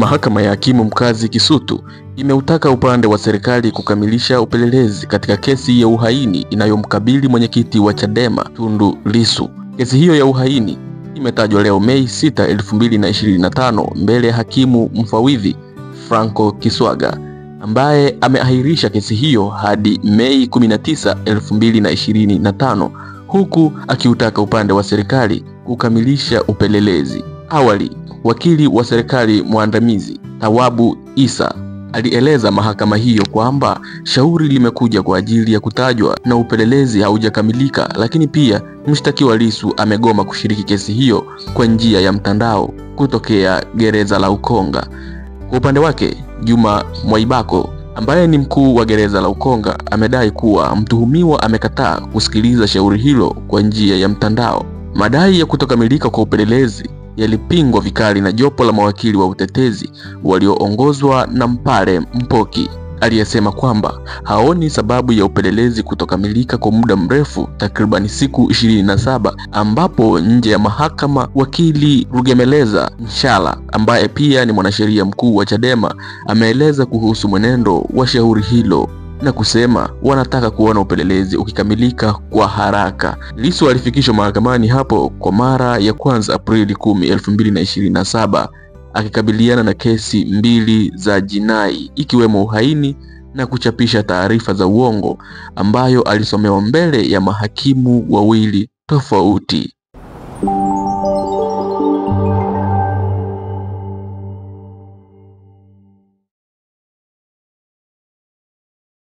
Mahakama ya hakimu mkazi Kisutu imeutaka upande wa serikali kukamilisha upelelezi katika kesi ya uhaini inayomkabili mwenyekiti wa Chadema Tundu Lissu. Kesi hiyo ya uhaini imetajwa leo Mei 6, 2025 mbele ya hakimu mfawidhi Franco Kiswaga, ambaye ameahirisha kesi hiyo hadi Mei 19, 2025 huku akiutaka upande wa serikali kukamilisha upelelezi. Awali, wakili wa serikali mwandamizi Tawabu Isa alieleza mahakama hiyo kwamba shauri limekuja kwa ajili ya kutajwa na upelelezi haujakamilika, lakini pia mshtakiwa Lissu amegoma kushiriki kesi hiyo kwa njia ya mtandao kutokea gereza la Ukonga. Kwa upande wake, Juma Mwaibako ambaye ni mkuu wa gereza la Ukonga amedai kuwa mtuhumiwa amekataa kusikiliza shauri hilo kwa njia ya mtandao. Madai ya kutokamilika kwa upelelezi yalipingwa vikali na jopo la mawakili wa utetezi walioongozwa na Mpale Mpoki, aliyesema kwamba haoni sababu ya upelelezi kutokamilika kwa muda mrefu, takriban siku 27, ambapo nje ya mahakama wakili Rugemeleza Nshala ambaye pia ni mwanasheria mkuu wa Chadema ameeleza kuhusu mwenendo wa shauri hilo na kusema wanataka kuona upelelezi ukikamilika kwa haraka. Lissu alifikishwa mahakamani hapo kwa mara ya kwanza Aprili 10, 2027 akikabiliana na kesi 2 za jinai ikiwemo uhaini na kuchapisha taarifa za uongo ambayo alisomewa mbele ya mahakimu 2 tofauti.